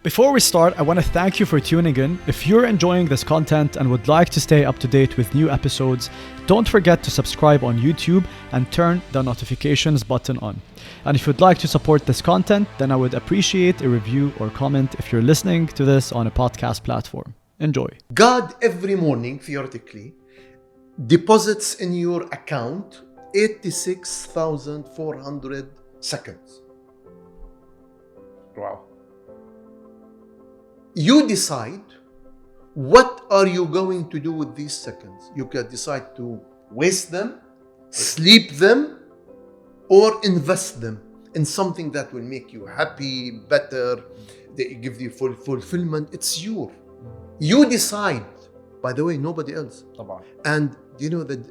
Before we start, I want to thank you for tuning in. If you're enjoying this content and would like to stay up to date with new episodes, don't forget to subscribe on YouTube and turn the notifications button on. And if you'd like to support this content, then I would appreciate a review or comment if you're listening to this on a podcast platform. Enjoy. God every morning, theoretically, deposits in your account 86,400 seconds. Wow. You decide what are you going to do with these seconds. You can decide to waste them, sleep them, or invest them in something that will make you happy, better, that give you fulfillment. It's your. You decide. By the way, nobody else. And you know that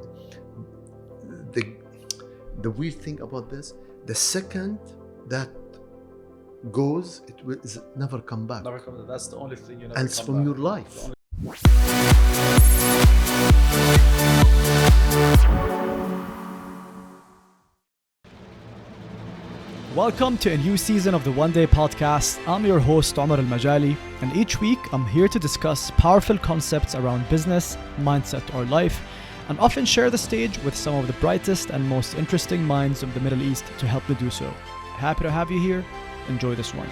the weird thing about this, the second that goes, it will never come back. Never come back. That's the only thing you never and it's from your life. Welcome to a new season of the One Day Podcast. I'm your host, Omar Almajali, and each week I'm here to discuss powerful concepts around business, mindset, or life, and often share the stage with some of the brightest and most interesting minds of the Middle East to help me do so. Happy to have you here. Enjoy this one.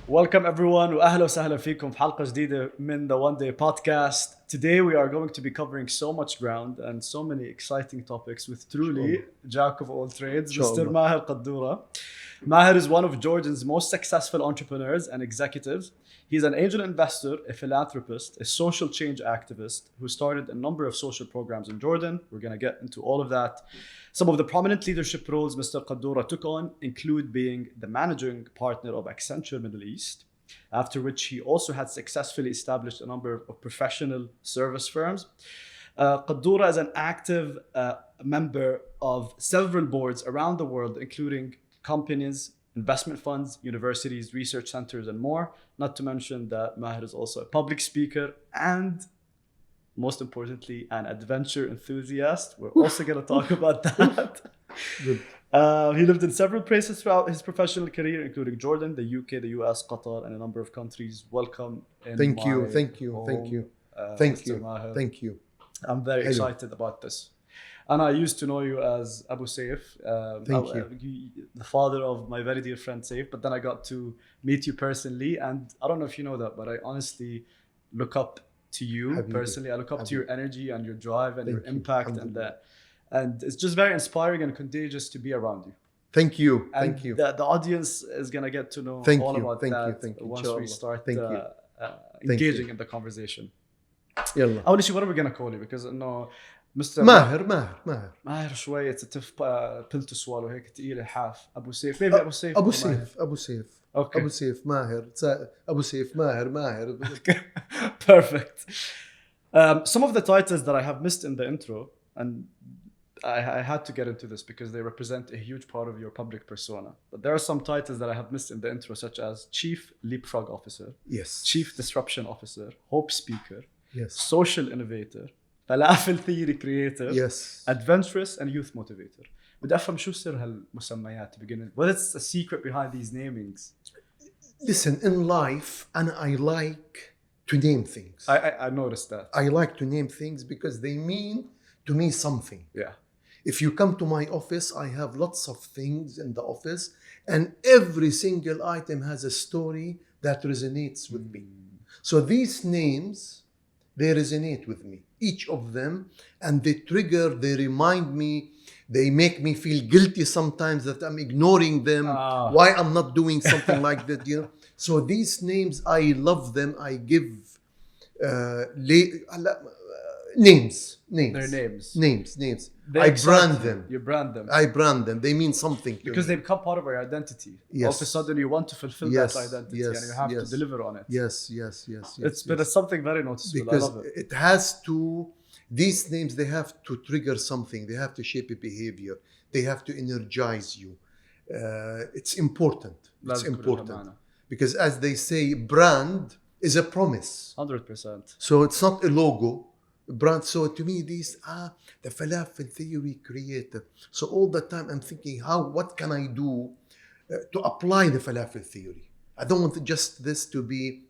Welcome everyone وأهلا وسهلا فيكم في حلقة جديدة من the One Day Podcast. Today we are going to be covering so much ground and so many exciting topics with truly jack of all trades, Mr. Maher Kaddoura. Maher is one of Jordan's most successful entrepreneurs and executives. He's an angel investor, a philanthropist, a social change activist who started a number of social programs in Jordan. We're going to get into all of that. Some of the prominent leadership roles Mr. Kaddoura took on include being the managing partner of Accenture Middle East, after which he also had successfully established a number of professional service firms. Kaddoura is an active member of several boards around the world, including companies, investment funds, universities, research centers, and more. Not to mention that Maher is also a public speaker and, most importantly, an adventure enthusiast. We're also going to talk about that. Good. He lived in several places throughout his professional career, including Jordan, the UK, the US, Qatar, and a number of countries. Welcome. Thank you. Mr. Maher. Thank you. I'm very excited about this. And I used to know you as Abu Saif, the father of my very dear friend Saif, but then I got to meet you personally. And I don't know if you know that, but I honestly look up to you personally. I look up to your energy and your drive and your impact, and it's just very inspiring and contagious to be around you. Thank you. And Thank you. The audience is going to get to know all about that once we start engaging in the conversation. يلا. أول شيء, what are we going to call you? Because no, Mr. ماهر شوية it's a tough pill to swallow, هيك تقيلة حاف. أبو سيف, maybe أبو سيف. أبو سيف. Okay. أبو سيف ماهر. أبو سيف ماهر. Perfect. Some of the titles that I have missed in the intro, and I had to get into this because they represent a huge part of your public persona. But there are some titles that I have missed in the intro, such as Chief Leapfrog Officer, yes, Chief Disruption Officer, Hope Speaker, yes, Social Innovator, Falafel Theory Creator, yes, Adventurous, and Youth Motivator. بدي أفهم شو سر هالمسميات to begin with. What is the secret behind these namings? Listen, in life, and I like to name things. I noticed that. I like to name things because they mean to me something. Yeah. If you come to my office, I have lots of things in the office, and every single item has a story that resonates with me. So these names, they resonate with me, each of them, and they remind me, they make me feel guilty sometimes that I'm ignoring them, why I'm not doing something like that, you know. So these names, I love them. I give names. Their names. Names. I brand them. You brand them. I brand them. They mean something to because me. They become part of our identity. Yes. All of a sudden, you want to fulfill that identity, and you have to deliver on it. Yes. It's something very noticeable. Because I love it. It has to. These names, they have to trigger something. They have to shape a behavior. They have to energize you. It's important. It's important because, as they say, brand is a promise. 100%. So it's not a logo. brand. So to me, the Falafel Theory created. So all the time I'm thinking, what can I do to apply the Falafel Theory? I don't want just this to be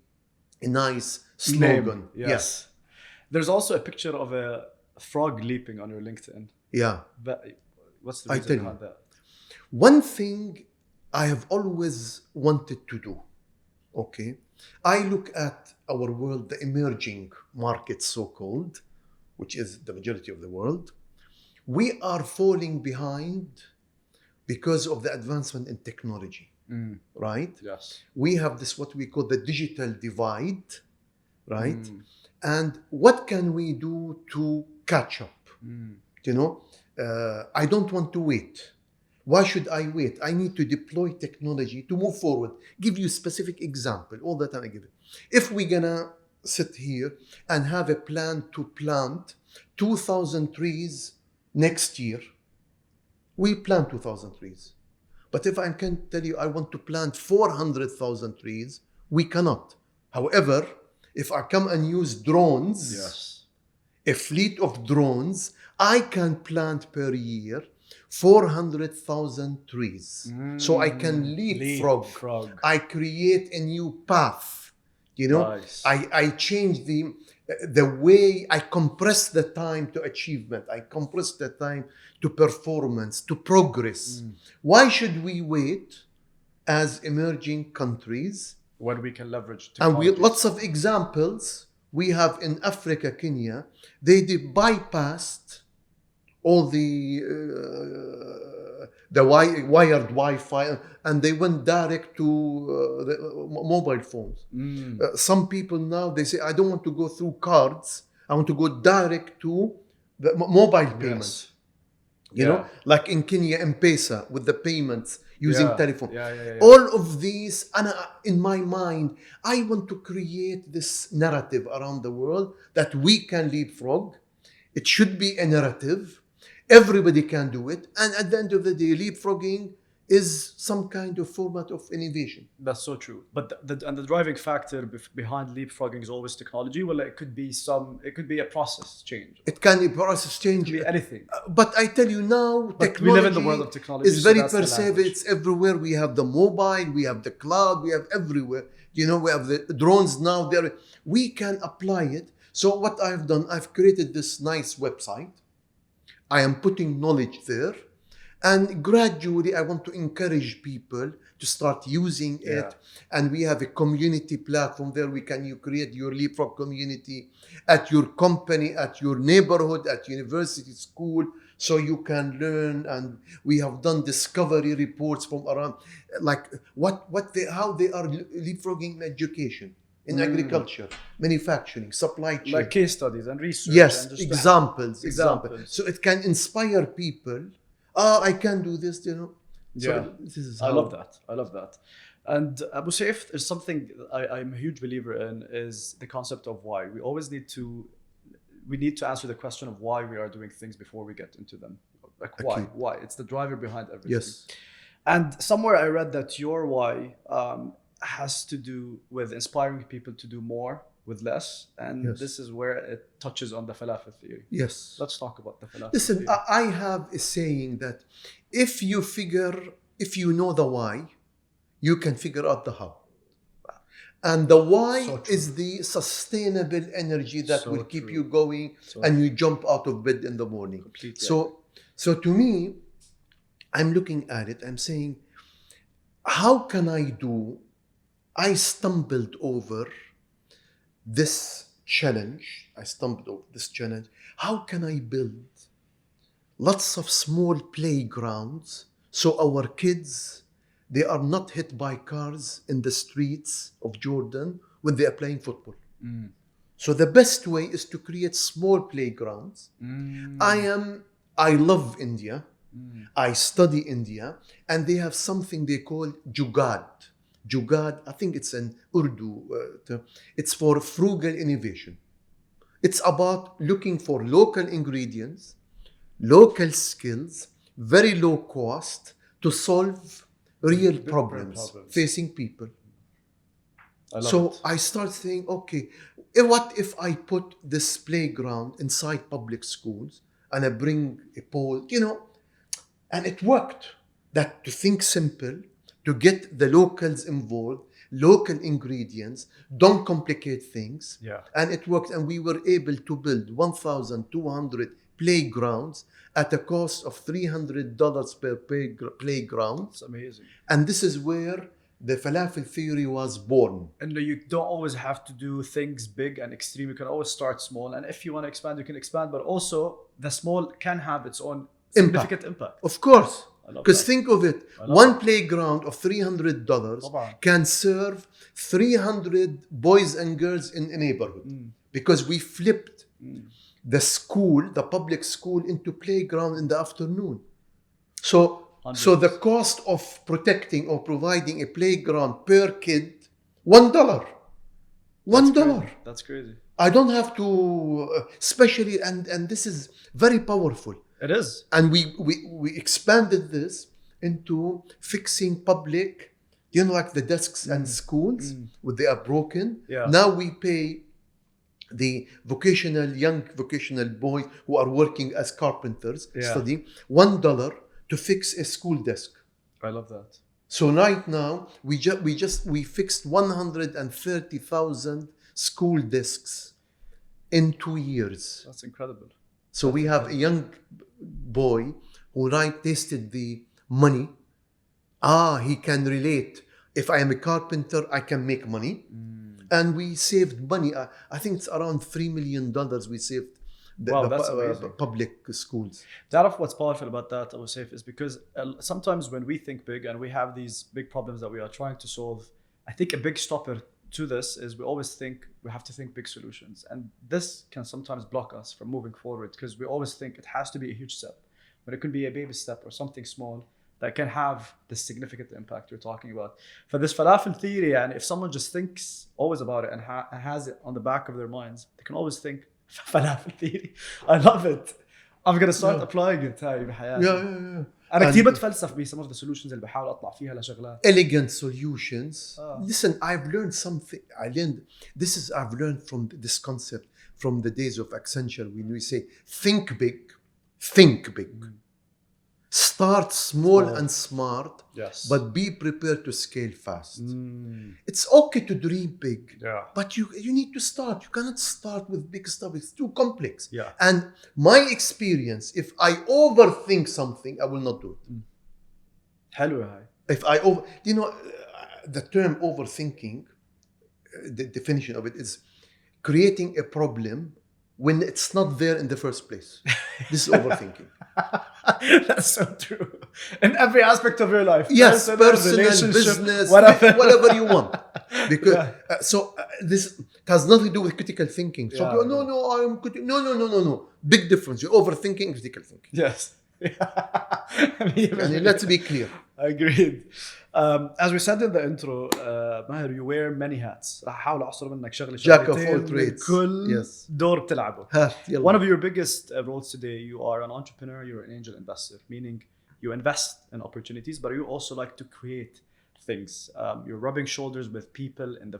a nice slogan. Name. Yes. There's also a picture of a frog leaping on your LinkedIn. Yeah. But what's the I reason tell you. behind that? One thing I have always wanted to do, okay? I look at our world, the emerging markets, so-called, which is the majority of the world. We are falling behind because of the advancement in technology, right? Yes. We have this, what we call the digital divide, right? And what can we do to catch up? You know, I don't want to wait. Why should I wait? I need to deploy technology to move forward. Give you a specific example. All the time I give it. If we're gonna sit here and have a plan to plant 2,000 trees next year, we plant 2,000 trees. But if I can tell you I want to plant 400,000 trees, we cannot. However, if I come and use drones, Yes. a fleet of drones, I can plant per year 400,000 trees. So I can leapfrog. I create a new path. You know, Nice. I change the way, I compress the time to achievement. I compress the time to performance, to progress. Why should we wait as emerging countries? When we can leverage And technology. lots of examples we have in Africa, Kenya. They bypassed all the wired Wi-Fi, and they went direct to the mobile phones. Some people now, they say, I don't want to go through cards. I want to go direct to the mobile payments. You know, like in Kenya, M-Pesa, with the payments using telephone. All of these, and in my mind, I want to create this narrative around the world that we can leapfrog. It should be a narrative. Everybody can do it. And at the end of the day, leapfrogging is some kind of format of innovation. That's so true. But the driving factor behind leapfrogging is always technology. Well, it could be a process change. It can be a process change. It could be anything. But I tell you now, technology we live in the world of technology. Is very pervasive. It's everywhere. We have the mobile, we have the cloud, we have everywhere. You know, we have the drones now. We can apply it. So what I've done, I've created this nice website. I am putting knowledge there. And gradually, I want to encourage people to start using it. And we have a community platform there. You create your leapfrog community at your company, at your neighborhood, at university, school, so you can learn. And we have done discovery reports from around, like how they are leapfrogging in education, in agriculture, manufacturing, supply chain. Like case studies and research. Yes, and examples. Examples. So it can inspire people. I can do this, you know. So this is I love that. And Abu Saif, there's something I'm a huge believer in, is the concept of why. We need to answer the question of why we are doing things before we get into them. Like why? Okay. Why? It's the driver behind everything. Yes. And somewhere I read that your why has to do with inspiring people to do more with less. And this is where it touches on the Falafel Theory. Yes. Let's talk about the Falafel Listen, Theory. I have a saying that if you know the why, you can figure out the how. And the why is the sustainable energy that will keep you going and you jump out of bed in the morning. Completely. So to me, I'm looking at it, I'm saying, how can I stumbled over this challenge. How can I build lots of small playgrounds so our kids, they are not hit by cars in the streets of Jordan when they are playing football? So the best way is to create small playgrounds. I love India. I study India, and they have something they call Jugaad. Jugaad, I think it's an Urdu term. It's for frugal innovation. It's about looking for local ingredients, local skills, very low cost to solve real problems facing people. I love So it. I start saying, okay, what if I put this playground inside public schools and I bring a pole, and it worked. That to think simple, to get the locals involved, local ingredients, don't complicate things. Yeah. And it worked. And we were able to build 1,200 playgrounds at a cost of $300 per playground. It's amazing. And this is where the Falafel Theory was born. And you don't always have to do things big and extreme. You can always start small. And if you want to expand, you can expand. But also, the small can have its own significant impact. Of course. I love Because that. think of it, one playground of $300 طبعاً. can serve 300 boys and girls in a neighborhood. Because we flipped the school, the public school, into playground in the afternoon. So the cost of protecting or providing a playground per kid, $1. $1. That's crazy. I don't have to, especially, and this is very powerful. It is. And we expanded this into fixing public, like the desks and schools, where they are broken. Yeah. Now we pay the young vocational boys who are working as carpenters, studying, $1 to fix a school desk. I love that. So right now we fixed 130,000 school desks in 2 years. That's incredible. So we have a young boy who tasted the money. He can relate. If I am a carpenter, I can make money. And we saved money. I think it's around $3 million we saved That's amazing. public schools. تعرف what's powerful about that, Abu Saif, is because sometimes when we think big and we have these big problems that we are trying to solve, I think a big stopper to this is we always think we have to think big solutions. And this can sometimes block us from moving forward because we always think it has to be a huge step. But it could be a baby step or something small that can have the significant impact you're talking about. For this falafel theory, and if someone just thinks always about it and has it on the back of their minds, they can always think falafel theory. I love it. I'm gonna start applying it هاي بحياتي. Yeah. أنا كثير بتفلسف ب some of the solutions اللي بحاول أطلع فيها لشغلات. Elegant solutions. Listen, I've learned something. I've learned from this concept from the days of Accenture when we say think big. Start small and smart, Yes. but be prepared to scale fast. It's okay to dream big, but you need to start. You cannot start with big stuff. It's too complex. Yeah. And my experience, if I overthink something, I will not do it. حلوة هاي. If I the term overthinking, the definition of it is creating a problem when it's not there in the first place. This is overthinking. That's so true. In every aspect of your life. Yes, personal, relationship, business, whatever you want. Because this has nothing to do with critical thinking. So I am critical. No. Big difference. You're overthinking, critical thinking. Yes. And let's be clear. Agreed. As we said in the intro, Maher, you wear many hats. راح أحاول أعصر منك شغلة Jack of all شغلتين trades. كل Yes. دور بتلعبه. يلا. One of your biggest roles today, you are an entrepreneur, you're an angel investor, meaning you invest in opportunities, but you also like to create things. You're rubbing shoulders with people in the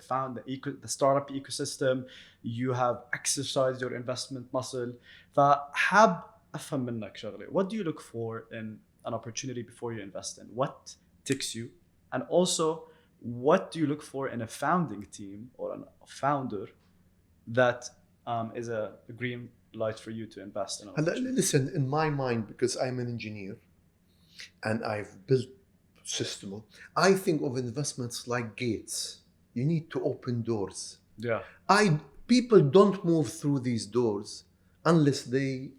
startup ecosystem. You have exercised your investment muscle. فحاب أفهم منك شغلة. What do you look for in an opportunity before you invest in? What ticks you? And also, what do you look for in a founding team or a founder that is a green light for you to invest in? Listen, in my mind, because I'm an engineer and I've built system, I think of investments like gates. You need to open doors. Yeah. People don't move through these doors unless they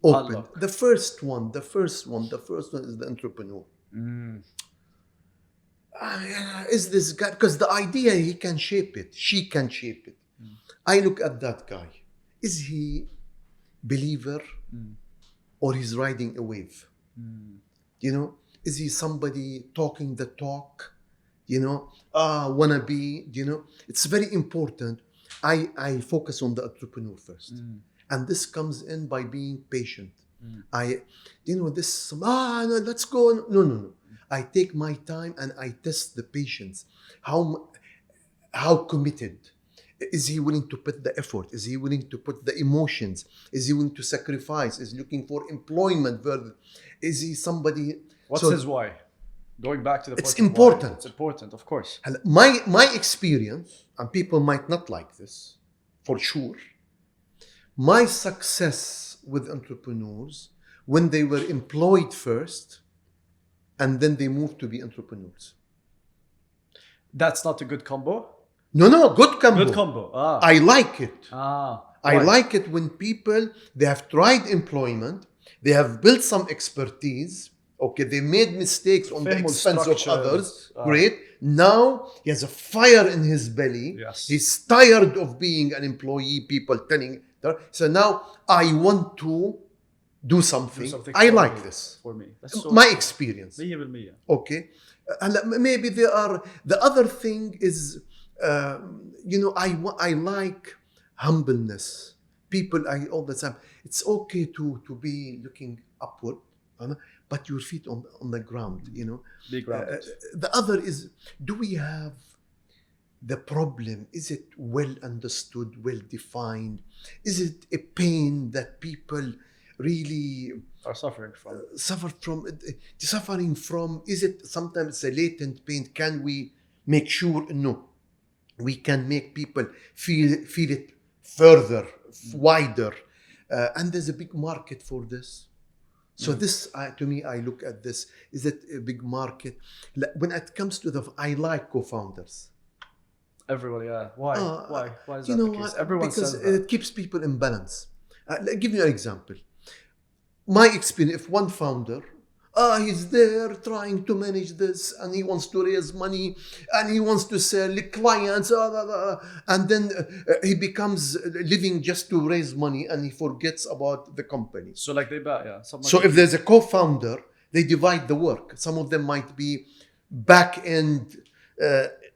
open. Unlock. The first one is the entrepreneur. Is this guy, because the idea, he can shape it, she can shape it. I look at that guy. Is he believer or he's riding a wave? Is he somebody talking the talk? Wanna be, it's very important. I focus on the entrepreneur first. And this comes in by being patient. Let's go. No. I take my time and I test the patience. how committed. Is he willing to put the effort? Is he willing to put the emotions? Is he willing to sacrifice? Is he looking for employment further? Is he somebody... What's his why? Going back to the point It's of important. why. It's important, of course. My experience, and people might not like this, for sure, my success with entrepreneurs, when they were employed first, and then they moved to be entrepreneurs. That's not a good combo? No, good combo. Good combo. I like it. Why? I like it when people, they have tried employment, they have built some expertise, okay, they made mistakes on the Famous expense of structures. others, great. Now he has a fire in his belly. Yes. He's tired of being an employee, people telling. So now I want to do something. I for like me. this. For me. That's so My experience. 100%. Okay. Maybe there are, the other thing is, I like humbleness. People, all the time, it's okay to be looking upward, but your feet on the ground, Be grounded. The other is, do we have the problem? Is it well understood, well defined? Is it a pain that people really are suffering from? Suffering from? Is it sometimes a latent pain? Can we make sure? No. We can make people feel it further, wider. And there's a big market for this. So this, to me, I look at this. Is it a big market? When it comes to I like co-founders. Everybody, yeah. Why? Why is that You know the case? what? Everyone Because says that. it keeps people in balance. I'll give you an example. My experience, if one founder, he's there trying to manage this, and he wants to raise money, and he wants to sell clients, and then he becomes living just to raise money, and he forgets about the company. So like they bet, yeah. So if there's a co-founder, they divide the work. Some of them might be back-end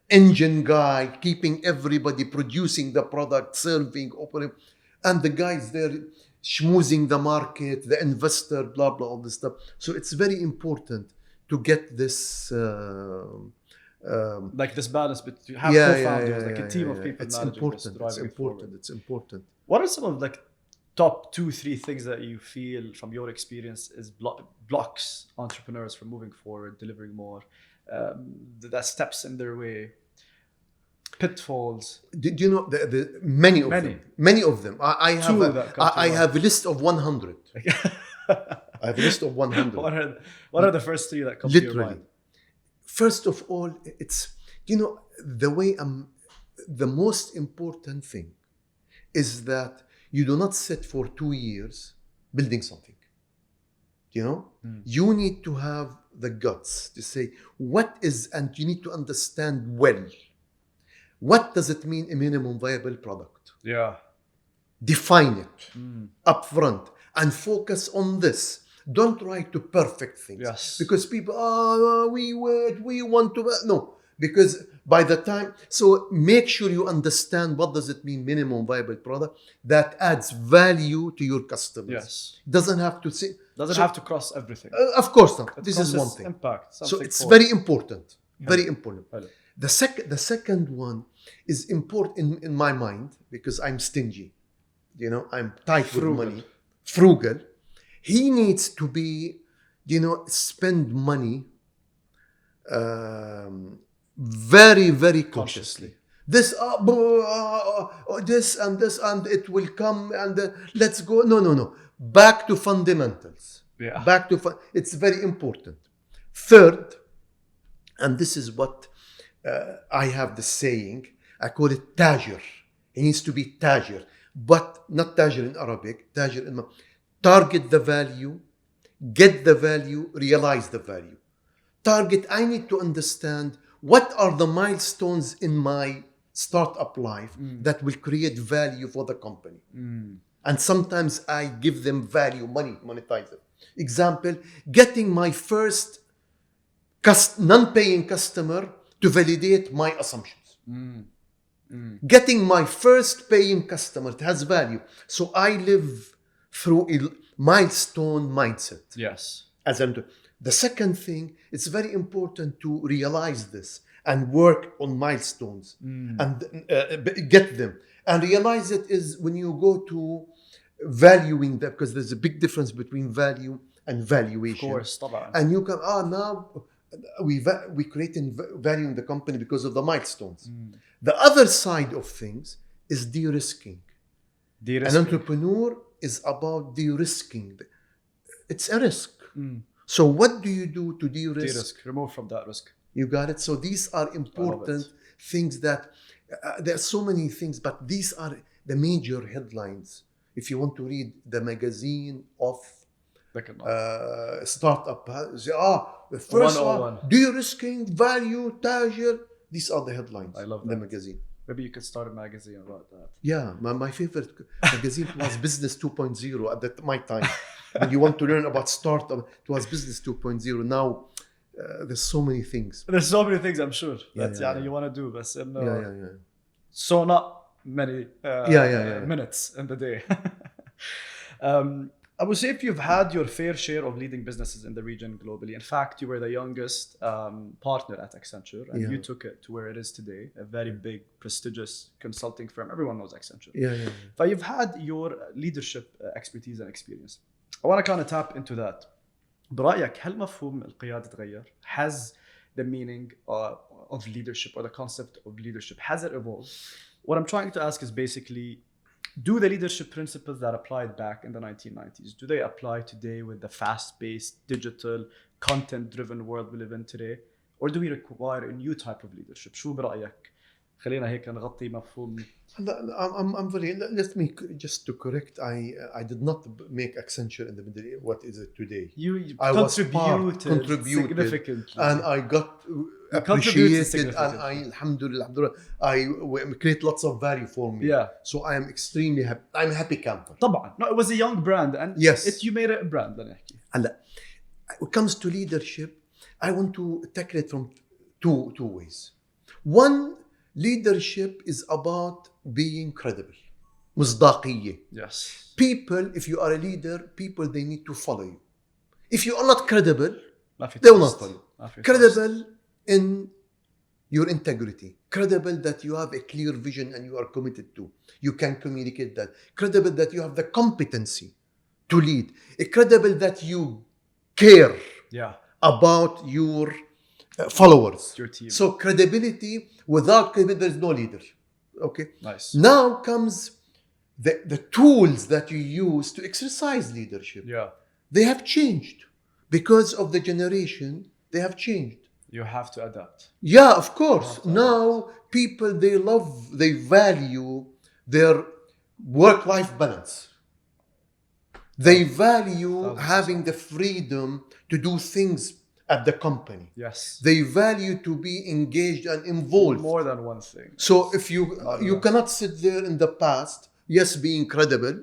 engine guy, keeping everybody producing the product, serving, operating, and the guys there schmoozing the market, the investor, blah, blah, all this stuff. So it's very important to get this... like this balance between have co-founders, like a team of people It's managing important. this, It's important. It's important. What are some of like top 2-3 things that you feel from your experience is blocks entrepreneurs from moving forward, delivering more, that steps in their way? Pitfalls. Do you know the many of them? I have a list of 100. I have a list of 100. What are the first 3 that come to your mind? First of all, it's the way the most important thing is that you do not sit for 2 years building something. You need to have the guts to say what is, and you need to understand well. What does it mean, a minimum viable product? Yeah. Define it up front and focus on this. Don't try to perfect things. Yes. Because people, we want to... No. Because by the time... So make sure you understand what does it mean, minimum viable product that adds value to your customers. Yes. Doesn't have to say... Doesn't have to cross everything. Of course not. This is one thing. Impact. So it's very important. Very important. Hello. The second one is important in my mind because I'm stingy. I'm tight with money. Frugal. He needs to be, spend money very, very cautiously. This, this and it will come and let's go. No. Back to fundamentals. Yeah. It's very important. Third, and this is what I have the saying, I call it tajir. He needs to be tajir, but not tajir in Arabic, tajir in... Target the value, get the value, realize the value. Target, I need to understand what are the milestones in my startup life that will create value for the company. And sometimes I give them value, monetize it. Example, getting my first non-paying customer to validate my assumptions. Getting my first paying customer, it has value. So I live through a milestone mindset. Yes. The second thing, it's very important to realize this and work on milestones and get them. And realize it is when you go to valuing that, because there's a big difference between value and valuation. Of course, طبعا. And you can, now we creating value in the company because of the milestones. The other side of things is de-risking. An entrepreneur is about de-risking. It's a risk. So what do you do to de-risk? De-risk, remove from that risk. You got it? So these are important things that, there are so many things, but these are the major headlines. If you want to read the magazine of startup, the first one, de-risking, value, tajir. These are the headlines. I love in that. The magazine. Maybe you could start a magazine about that. Yeah, my favorite magazine was Business 2.0 at my time. When you want to learn about startup, it was Business 2.0. Now, there's so many things. There's so many things I'm sure that you want to do, but so not many minutes in the day. I would say if you've had your fair share of leading businesses in the region globally, in fact, you were the youngest partner at Accenture, and you took it to where it is today, a very big, prestigious consulting firm. Everyone knows Accenture. But you've had your leadership expertise and experience. I want to kind of tap into that. برأيك هل مفهوم القيادة تغير? Has the meaning of leadership or the concept of leadership, has it evolved? What I'm trying to ask is basically, do the leadership principles that applied back in the 1990s, do they apply today with the fast-paced, digital, content-driven world we live in today? Or do we require a new type of leadership? شو برأيك؟ خلينا هيك نغطي مفهوم. I'm very, let me just to correct, I did not make Accenture in the middle. What is it today? I contributed significantly. And I got appreciated, and alhamdulillah, I create lots of value for me. So I am extremely happy. I'm a happy camper. طبعا. No, it was a young brand, and you made it a brand. When it comes to leadership, I want to tackle it from two ways. One, leadership is about being credible. مصداقية. Yes. People, if you are a leader, people, they need to follow you. If you are not credible, they will not follow you. Credible in your integrity. Credible that you have a clear vision and you are committed to. You can communicate that. Credible that you have the competency to lead. Credible that you care about your followers. Your team. So credibility, without credibility, there is no leadership. Okay. Nice. Now comes the tools that you use to exercise leadership. They have changed because of the generation. They have changed. You have to adapt. Yeah, of course. Now people, they value their work-life balance. They value having the freedom to do things at the company. Yes. They value to be engaged and involved. More than one thing. So if you cannot sit there in the past, yes, being credible,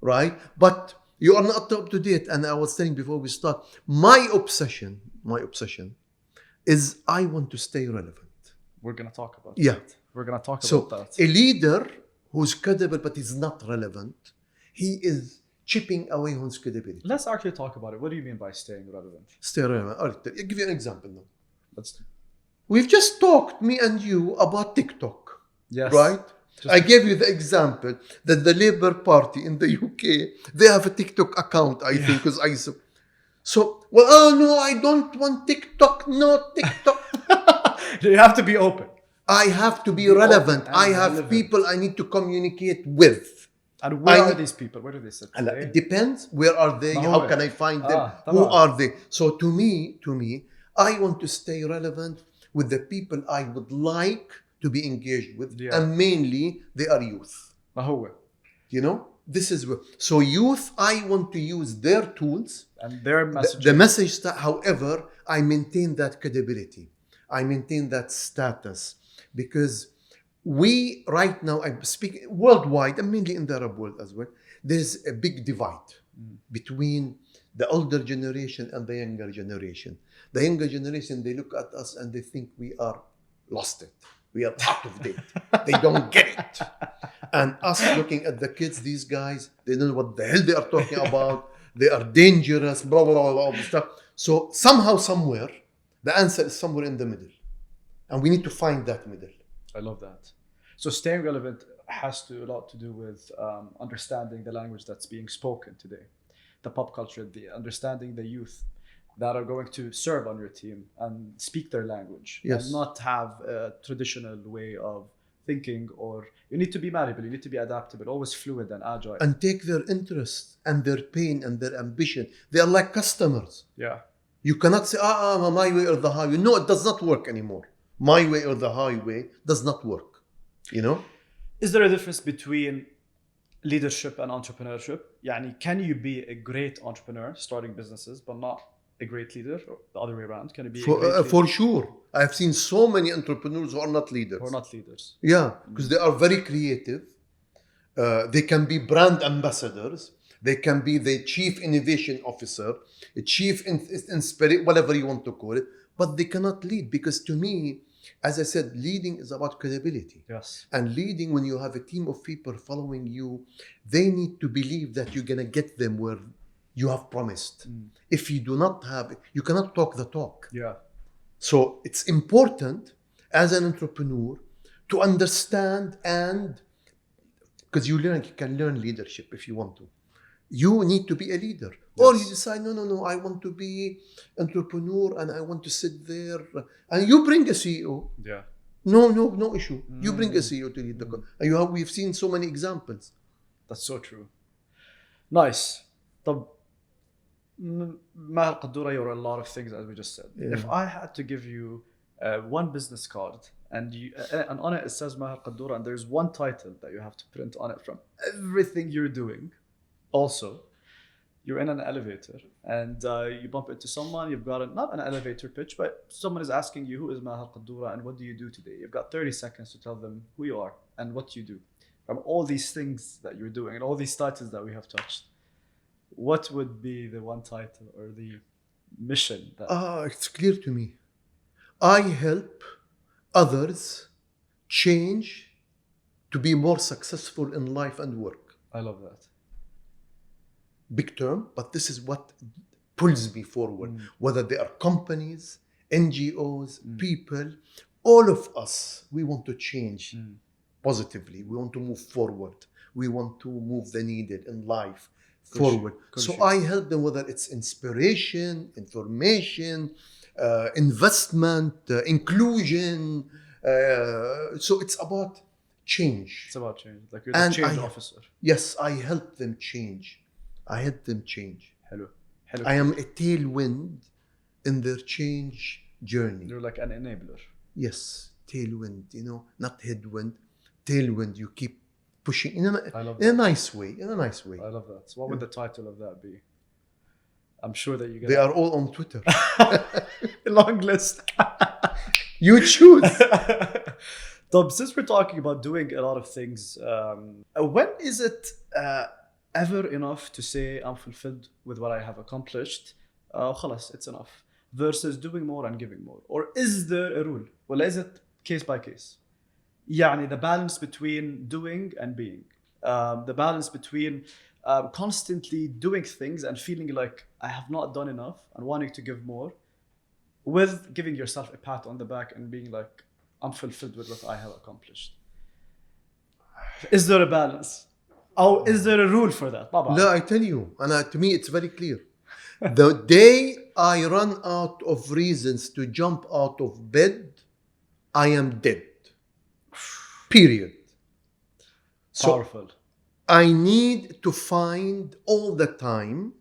right? But you are not up to date. And I was saying before we start, my obsession is I want to stay relevant. We're going to talk about that. We're going to talk about that. So a leader who's credible but is not relevant, he is chipping away on his credibility. Let's actually talk about it. What do you mean by staying relevant? Stay relevant. I'll give you an example now. We've just talked, me and you, about TikTok. Yes. Right? I gave you the example that the Labour Party in the UK, they have a TikTok account, I think, because I saw. So, no, I don't want TikTok. No, TikTok. You have to be open. I have to be relevant. I have relevant people I need to communicate with. And where are these people? Where do they sit? It depends. Where are they? How can I find them? Who are they? So to me, I want to stay relevant with the people I would like to be engaged with. And mainly, they are youth. You know? This is where. So youth, I want to use their tools. And their message. The message, however, I maintain that credibility. I maintain that status. Because we, right now, I'm speaking worldwide, and mainly in the Arab world as well, there's a big divide between the older generation and the younger generation. The younger generation, they look at us and they think we are lost it. We are out of date. They don't get it. And us looking at the kids, these guys, they don't know what the hell they are talking about. They are dangerous, blah, blah, blah, blah, stuff. So somehow, somewhere, the answer is somewhere in the middle. And we need to find that middle. I love that. So staying relevant has a lot to do with understanding the language that's being spoken today, the pop culture, the understanding the youth that are going to serve on your team and speak their language, Yes. and not have a traditional way of thinking. Or you need to be malleable, you need to be adaptable, always fluid and agile. And take their interest and their pain and their ambition. They are like customers. Yeah. You cannot say, my way or the highway. No, it does not work anymore. My way or the highway does not work. You know? Is there a difference between leadership and entrepreneurship? Yani, can you be a great entrepreneur starting businesses but not a great leader, or the other way around? Can you be a great leader For sure. I've seen so many entrepreneurs who are not leaders. or not leaders? Yeah, because they are very creative. They can be brand ambassadors. They can be the chief innovation officer, a chief inspiration, whatever you want to call it. But they cannot lead, because to me, as I said, leading is about credibility. Yes. And leading, when you have a team of people following you, they need to believe that you're going to get them where you have promised. If you do not have it, you cannot talk the talk. Yeah. So it's important as an entrepreneur to understand, and because you can learn leadership if you want to. You need to be a leader. Yes. Or you decide, no, I want to be entrepreneur and I want to sit there. And you bring a CEO. Yeah. No issue. You bring a CEO to lead the company. We've seen so many examples. That's so true. Nice. طب Maher Kaddoura, you're a lot of things, as we just said. Yeah. If I had to give you one business card and on it says Maher Kaddoura, and there's one title that you have to print on it from everything you're doing. Also, you're in an elevator and you bump into someone. You've got not an elevator pitch, but someone is asking you, who is Maher Kaddoura and what do you do today? You've got 30 seconds to tell them who you are and what you do. From all these things that you're doing and all these titles that we have touched, what would be the one title or the mission that... It's clear to me. I help others change to be more successful in life and work. I love that. Big term, but this is what pulls me forward. Whether they are companies, NGOs, people, all of us, we want to change positively. We want to move forward. We want to move the needed in life forward. So I help them, whether it's inspiration, information, investment, inclusion. So it's about change. It's about change. Like you're the change officer. Yes, I help them change. Hello. I am a tailwind in their change journey. You're like an enabler. Yes, tailwind, not headwind. Tailwind, you keep pushing in a nice way. I love that. So what would the title of that be? I'm sure that you get... They are all on Twitter. Long list. You choose. Since we're talking about doing a lot of things, when is it ever enough to say I'm fulfilled with what I have accomplished? خلاص, it's enough. Versus doing more and giving more. Or is there a rule? Well, is it case by case? يعني the balance between doing and being. The balance between constantly doing things and feeling like I have not done enough and wanting to give more, with giving yourself a pat on the back and being like, I'm fulfilled with what I have accomplished. Is there a balance? Or is there a rule for that? No, I tell you, and to me it's very clear. The day I run out of reasons to jump out of bed, I am dead. Period. Powerful. So I need to find all the time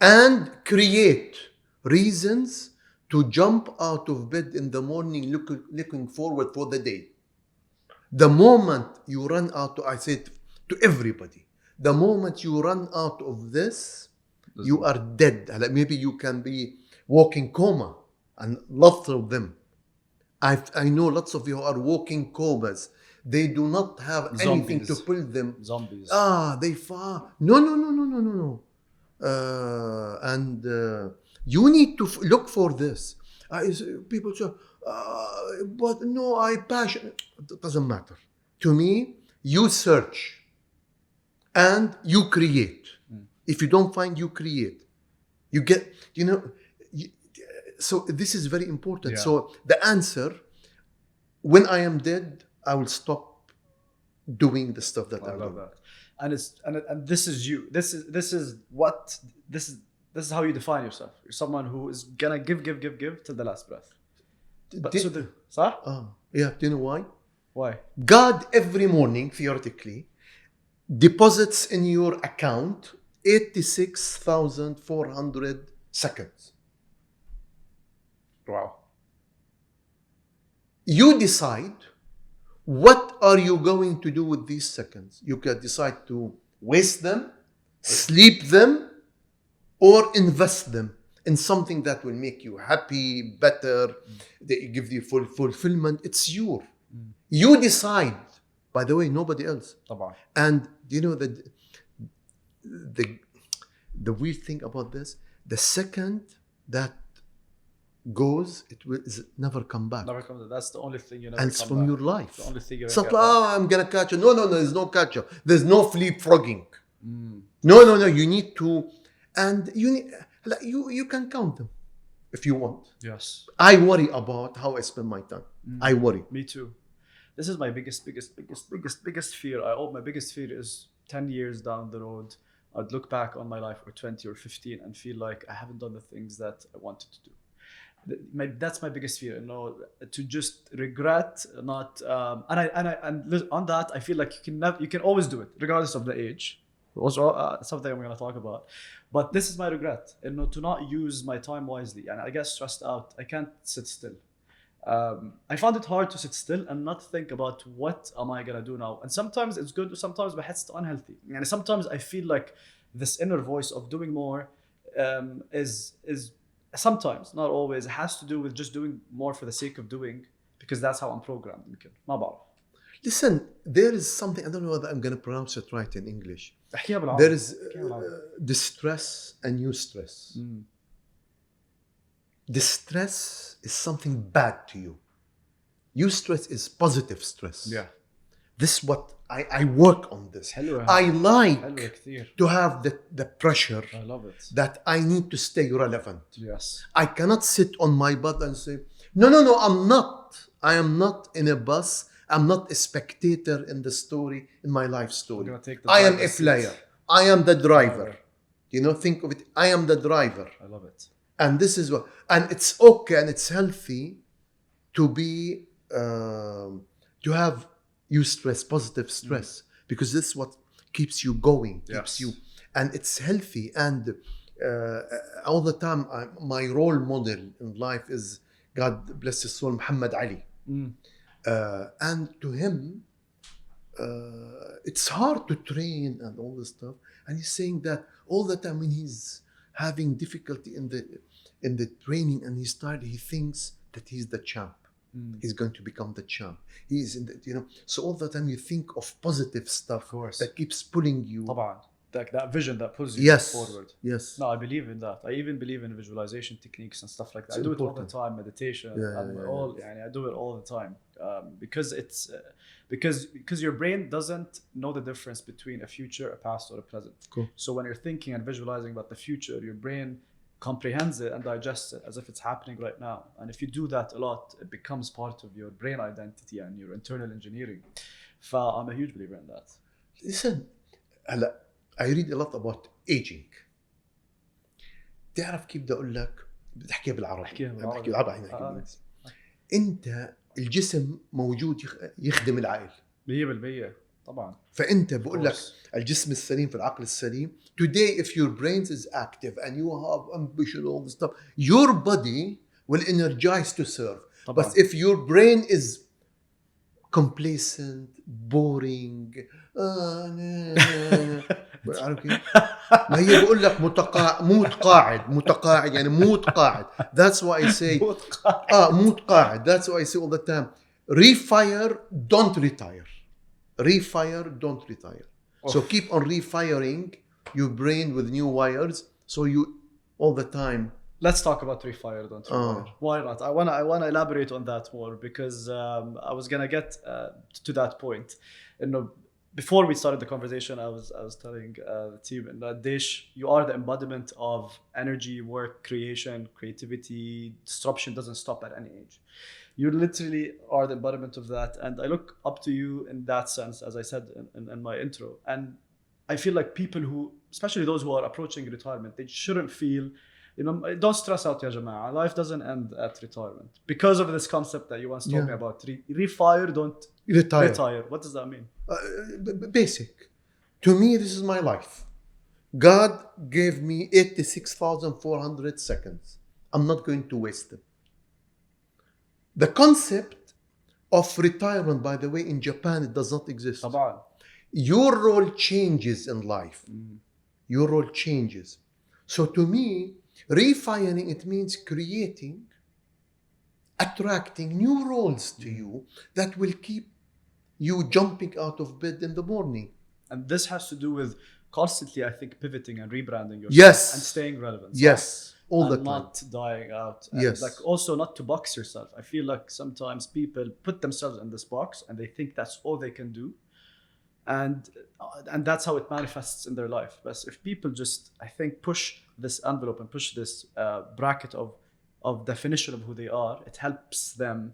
and create reasons to jump out of bed in the morning, looking forward for the day. The moment you run out, I say to everybody, the moment you run out of this, you are dead. Maybe you can be walking coma, and lots of them. I know lots of you are walking comas. They do not have anything to pull them. Zombies. They far. No. And you need to look for this. People say, but no, I passion. It doesn't matter. To me, you search and you create. If you don't find, you create. You get, you know, you, so this is very important. Yeah. So the answer, when I am dead, I will stop doing the stuff that I I'm love doing. that. And this is you. This is how you define yourself. You're someone who is gonna give till the last breath. But Di- so the صح? Yeah, do you know why? Why? God every morning, theoretically, deposits in your account 86,400 seconds. Wow. You decide what are you going to do with these seconds. You can decide to waste them, sleep them, or invest them in something that will make you happy, better, that give you full fulfillment. It's your. You decide. By the way, nobody else. طبعا. And you know the weird thing about this, the second that goes, it will never come back. Never comes. That's the only thing you never And it's come from back. your life. The only thing you're So, gonna get back. I'm gonna catch it. No, there's no catch up. There's no leapfrogging. No. You need to, and you need, like, you can count them if you want. Yes. I worry about how I spend my time. I worry. Me too. This is my biggest fear. My biggest fear is 10 years down the road, I'd look back on my life, or 20 or 15, and feel like I haven't done the things that I wanted to do. That's my biggest fear, to just regret not. And on that, I feel like you can always do it, regardless of the age. Also, something I'm going to talk about. But this is my regret, to not use my time wisely, and I get stressed out. I can't sit still. I found it hard to sit still and not think about what am I gonna do now. And sometimes it's good, sometimes it's unhealthy. And sometimes I feel like this inner voice of doing more is sometimes, not always, it has to do with just doing more for the sake of doing, because that's how I'm programmed. ما بعرف. Listen, there is something, I don't know whether I'm going to pronounce it right in English. احكيها بالعربي. There is distress and eustress. Distress is something bad to you. Eustress is positive stress. Yeah. This is what I work on this. حلوة. I like حلوة كثير. to have the pressure I love it. that I need to stay relevant. Yes. I cannot sit on my butt and say, no, I'm not. I am not in a bus. I'm not a spectator in the story, in my life story. We're gonna take the I am a driver's flyer. seat. I am the driver. Think of it. I am the driver. I love it. And this is what, and it's okay and it's healthy to be, to have eustress, positive stress, because this is what keeps you going, keeps Yes. you, and it's healthy. And all the time, my role model in life is, God bless his soul, Muhammad Ali. And to him, it's hard to train and all this stuff. And he's saying that all the time when he's having difficulty in the training and he thinks that he's the champ. He's going to become the champ. He's in the, so all the time you think of positive stuff that keeps pulling you. طبعا. That vision that pulls you forward. Yes. No, I believe in that. I even believe in visualization techniques and stuff like that. It's I do important. it all the time, meditation. I do it all the time, because it's because your brain doesn't know the difference between a future, a past, or a present. Cool. So when you're thinking and visualizing about the future, your brain comprehends it and digests it as if it's happening right now. And if you do that a lot, it becomes part of your brain identity and your internal engineering. I'm a huge believer in that. Listen, I read a lot about aging. تعرف كيف بدي اقول لك؟ بدي احكيها بالعربي. احكيها بالعربي. انت الجسم موجود يخدم العقل. 100% طبعا. فانت بقول لك الجسم السليم في العقل السليم. Today if your brain is active and you have ambition, all this stuff, your body will energize to serve. طبعا. But if your brain is complacent, boring, عارف كيف؟ ما هي بقول لك موت قاعد يعني موت قاعد. That's why I say موت قاعد. That's why I say all the time, refire, don't retire. Refire, don't retire. So keep on refiring your brain with new wires, so you all the time. Let's talk about Refire, don't Refire. Why not? I wanna elaborate on that more, because I was gonna get to that point. before we started the conversation, I was telling the team in that dish, you are the embodiment of energy, work, creation, creativity. Disruption doesn't stop at any age. You literally are the embodiment of that, and I look up to you in that sense, as I said in my intro. And I feel like people who, especially those who are approaching retirement, they shouldn't feel, don't stress out, ya jama'a. Life doesn't end at retirement. Because of this concept that you once told me about, refire, don't retire. What does that mean? Basic. To me, this is my life. God gave me 86,400 seconds. I'm not going to waste them. The concept of retirement, by the way, in Japan, it does not exist. طبعا. Your role changes in life. Your role changes. So to me, refiring, it means creating, attracting new roles to you that will keep you jumping out of bed in the morning. And this has to do with constantly, I think, pivoting and rebranding yourself. Yes. And staying relevant. Yes. All and the time. Not dying out. And yes. Like also not to box yourself. I feel like sometimes people put themselves in this box and they think that's all they can do. And that's how it manifests in their life. But if people just, I think, push this envelope and push this bracket of definition of who they are, it helps them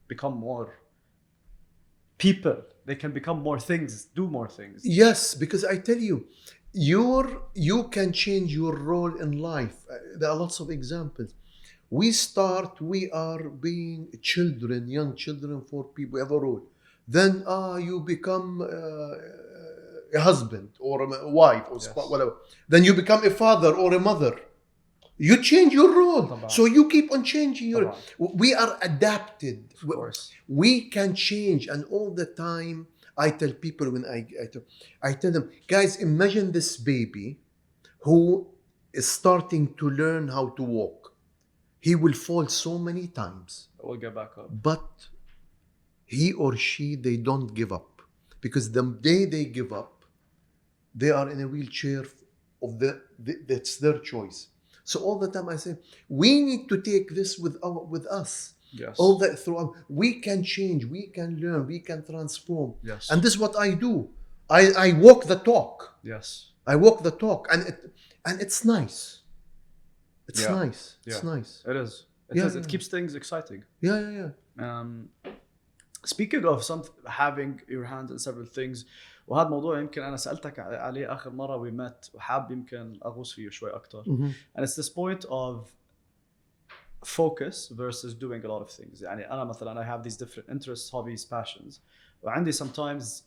become more people. They can become more things, do more things. Yes, because I tell you, you can change your role in life. There are lots of examples. We are being children, young children for people, have a role. Then you become a husband or a wife or whatever. Then you become a father or a mother. You change your role. طبعا. So you keep on changing your role. We are adapted. Of course. We can change, and all the time I tell people when I tell them, guys, imagine this baby who is starting to learn how to walk. He will fall so many times. We'll get back up. But he or she, they don't give up. Because the day they give up, they are in a wheelchair that's their choice. So all the time I say, we need to take this with us. Yes. All that throughout, we can change, we can learn, we can transform. Yes. And this is what I do. I walk the talk. Yes. I walk the talk, and it's nice. It's nice. It's nice. It is. It keeps things exciting. Yeah. Speaking of having your hands in several things, وهذا موضوع يمكن أنا سألتك عليه آخر مرة we met وحاب يمكن أغوص فيه شوي أكتر. And it's this point of focus versus doing a lot of things. يعني أنا مثلا I have these different interests, hobbies, passions. وعندي sometimes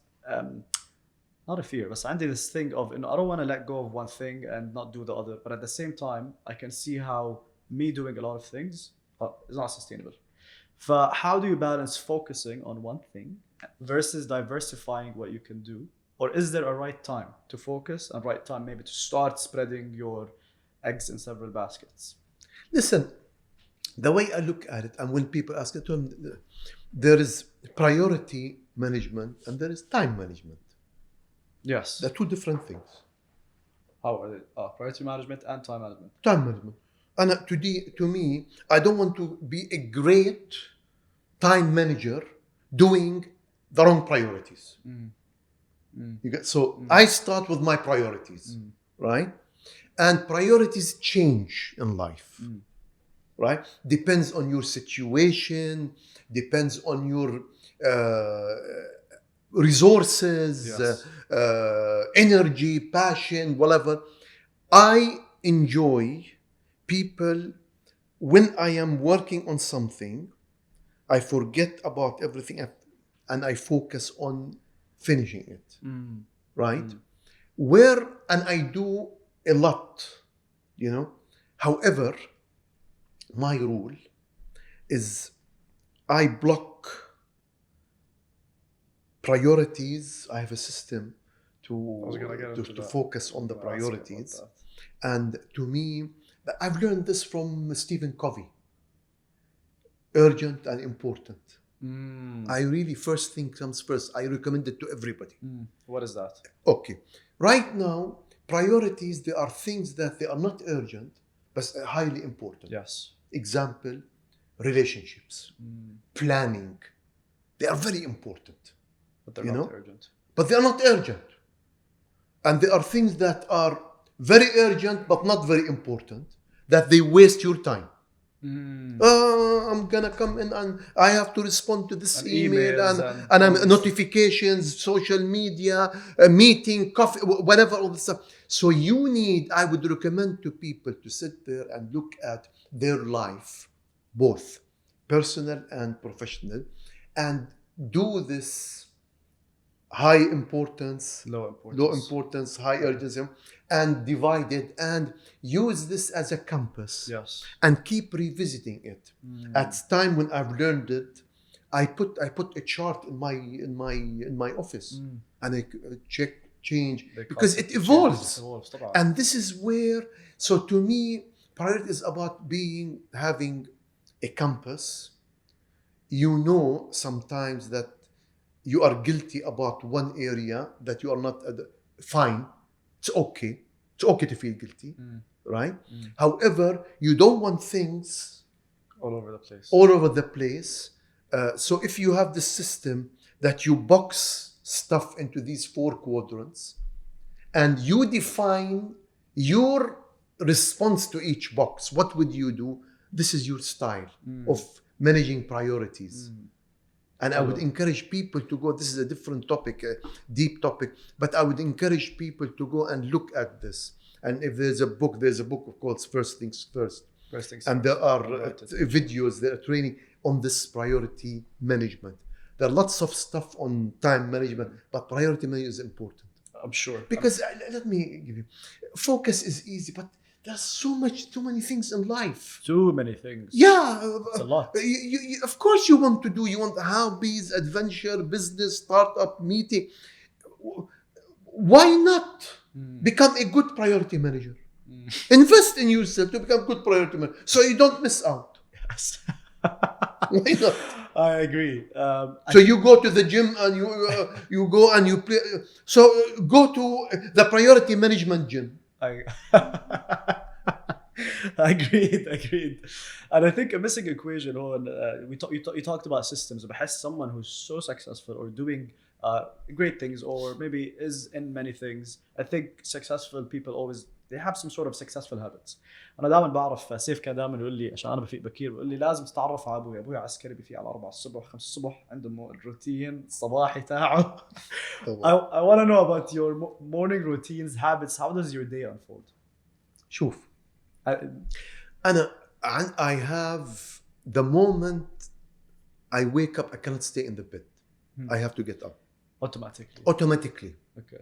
not a fear, but عندي this thing of I don't want to let go of one thing and not do the other. But at the same time, I can see how me doing a lot of things is not sustainable. So how do you balance focusing on one thing versus diversifying what you can do? Or is there a right time to focus and right time maybe to start spreading your eggs in several baskets? Listen, the way I look at it, and when people ask it to them, there is priority management and there is time management. Yes. They're two different things. How are they? Priority management and time management. Time management. And to me, I don't want to be a great time manager doing the wrong priorities. I start with my priorities, right? And priorities change in life, right? Depends on your situation, depends on your resources, energy, passion, whatever. I enjoy people, when I am working on something, I forget about everything and I focus on finishing it, right? And I do a lot, However, my rule is I block priorities. I have a system to focus on the priorities. And to me, I've learned this from Stephen Covey. Urgent and important. I really, first thing comes first. I recommend it to everybody. What is that? Okay. Right now, priorities, they are things that they are not urgent, but highly important. Yes. Example, relationships, planning. They are very important. But they're not urgent. but they are not urgent. And there are things that are very urgent but not very important, that they waste your time. I'm gonna come in and I have to respond to this And email emails and I'm notifications, social media, a meeting, coffee, whatever, all this stuff. So I would recommend to people to sit there and look at their life, both personal and professional, and do this high importance, low importance, high urgency, and divide it and use this as a compass. Yes. And keep revisiting it. At time when I've learned it, I put a chart in my office and I change because it evolves. And this is where, so to me, priority is about having a compass. You know sometimes that you are guilty about one area that you are not fine. It's okay. It's okay to feel guilty, right? However, you don't want things all over the place. So if you have the system that you box stuff into these 4 quadrants and you define your response to each box, what would you do? This is your style of managing priorities. And I would encourage people to go, this is a different topic, a deep topic, but I would encourage people to go and look at this. And if there's a book called First Things First. And there are videos, there are training on this priority management. There are lots of stuff on time management, but priority management is important. I'm sure. Because let me give you, focus is easy, but there's too many things in life. Too many things. Yeah. It's a lot. You, of course you want hobbies, adventure, business, startup, meeting. Why not become a good priority manager? Invest in yourself to become good priority manager so you don't miss out. Yes. Why not? I agree. So you go to the gym and you go and you play. So go to the priority management gym. Agreed. And I think a missing equation you talked about systems. بحس someone who's so successful or doing great things or maybe is in many things. I think successful people they have some sort of successful habits. أنا دائما بعرف سيف كان دائما يقول لي عشان أنا بفيق بكير بيقول لي لازم تتعرف على أبوي عسكري بفيق على 4 الصبح 5 الصبح عنده الروتين الصباحي تاعه. I want to know about your morning routines, habits. How does your day unfold? شوف I have the moment I wake up I cannot stay in the bed. I have to get up automatically. Okay.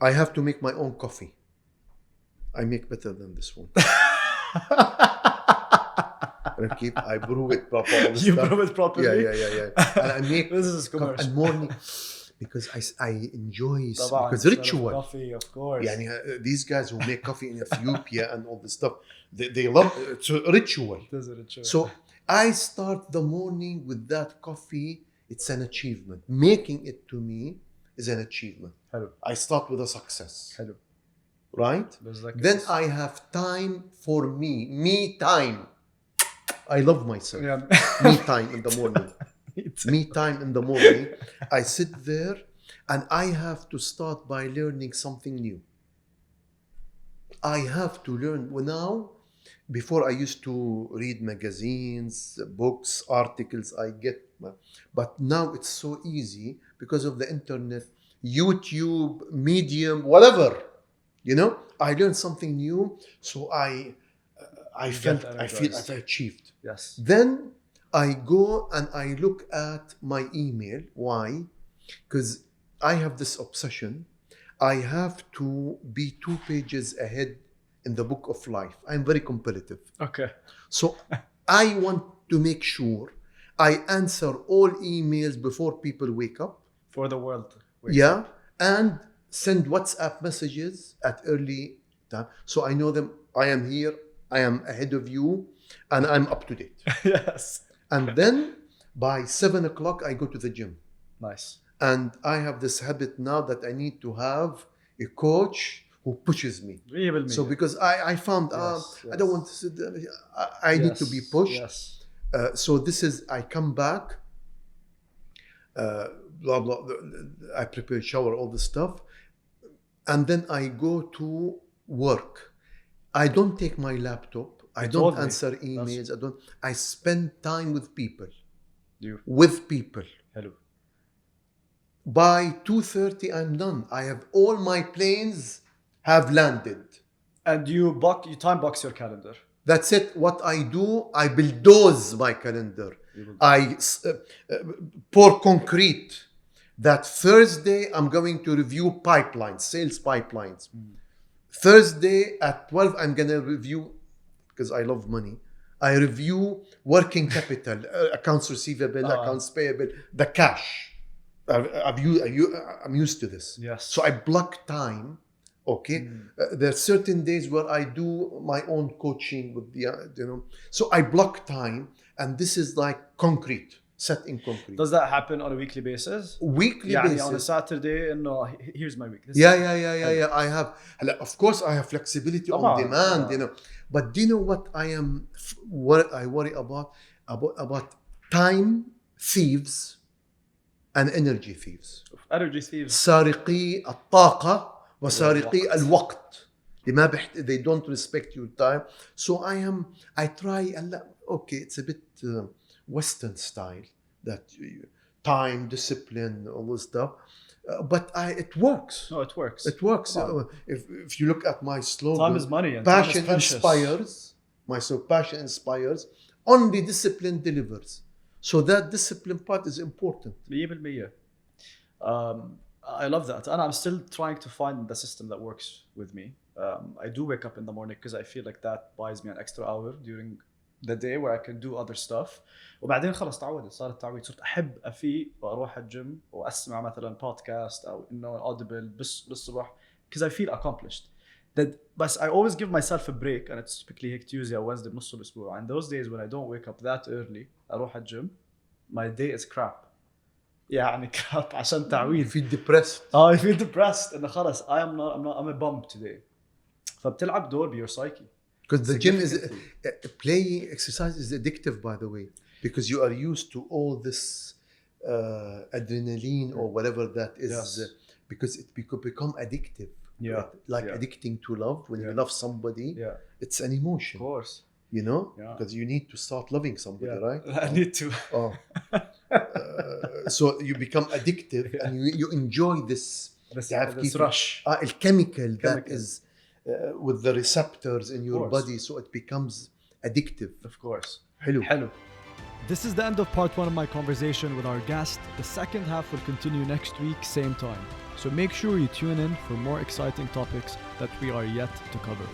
I have to make my own coffee. I make better than this one. I brew it properly. You brew it properly? Yeah. And I make this is commercial. And morning because I enjoy because ritual. Coffee, of course. Yeah, these guys who make coffee in Ethiopia and all this stuff, they love it. It's a ritual. It is a ritual. So I start the morning with that coffee. It's an achievement. Making it to me is an achievement. Hello. I start with a success. Hello. Right? Then I have time for me time. I love myself. Yeah. Me time in the morning. Me time in the morning. I sit there and I have to start by learning something new. I have to learn now. Before I used to read magazines, books, articles, but now it's so easy because of the internet, YouTube, Medium, whatever. I learned something new, so I feel I've achieved. Yes. Then I go and I look at my email. Why? Because I have this obsession. I have to be 2 pages ahead in the book of life. I'm very competitive. Okay. So I want to make sure I answer all emails before people wake up. For the world. And send WhatsApp messages at early time. So I know them. I am here. I am ahead of you. And I'm up to date. Yes. And then by 7 o'clock, I go to the gym. Nice. And I have this habit now that I need to have a coach who pushes me. So because I found I don't want to sit there. I need to be pushed. Yes. So this is, I come back blah blah. I prepare, shower, all this stuff, and then I go to work. I don't take my laptop. I don't told me. answer emails. I spend time with people. You. With people. Hello. By 2:30, I'm done. I have all my planes have landed. And you time box your calendar. That's it. What I do, I bulldoze my calendar. I pour concrete. That Thursday, I'm going to review pipelines, sales pipelines. Thursday at 12, I'm going to review, because I love money, I review working capital, accounts receivable, accounts payable, the cash. I'm used to this. Yes. So I block time. Okay. There are certain days where I do my own coaching with the, so I block time, and this is like concrete, set in concrete. Does that happen on a weekly basis? Weekly يعني basis. on a Saturday, here's my week. Yeah. I have, of course, I have flexibility on demand, But do you know what I worry about? About time thieves and energy thieves. Energy thieves. سارقي الطاقة وسارقي الوقت. They don't respect your time. So I try, okay, it's a bit Western style, that time, discipline, all this stuff. But it works. No, it works. It works. If you look at my slogan, time is money, and passion time is inspires. Passion inspires. Only discipline delivers. So that discipline part is important. 100%. I love that, and I'm still trying to find the system that works with me. I do wake up in the morning because I feel like that buys me an extra hour during the day where I can do other stuff. وبعدين خلص صارت تعود. صرت أحب أفيق وأروح الجيم وأسمع مثلا بودكاست أو إنه audible بالصبح because I feel accomplished. But I always give myself a break, and it's typically هيك Tuesday or Wednesday بنص الأسبوع. And those days when I don't wake up that early أروح الجيم, my day is crap. يعني crap عشان تعويض. You feel depressed. I feel depressed إنه خلص I'm a bum today. فبتلعب دور بيور psyche. Because the gym is playing exercise is addictive, by the way, because you are used to all this adrenaline or whatever that is. Yes. Because it become addictive. Yeah. Like addicting to love. When you love somebody, it's an emotion. Of course. Because you need to start loving somebody, right? I need to. So you become addictive, and you enjoy this rush. Chemical that is with the receptors in your body, so it becomes addictive. Of course. حلو. This is the end of part 1 of my conversation with our guest. The second half will continue next week, same time. So make sure you tune in for more exciting topics that we are yet to cover.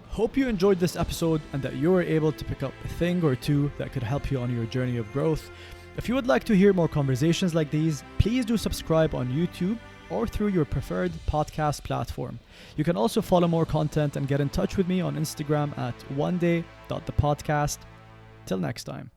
Hope you enjoyed this episode and that you were able to pick up a thing or two that could help you on your journey of growth. If you would like to hear more conversations like these, please do subscribe on YouTube or through your preferred podcast platform. You can also follow more content and get in touch with me on Instagram at oneday.thepodcast. Till next time.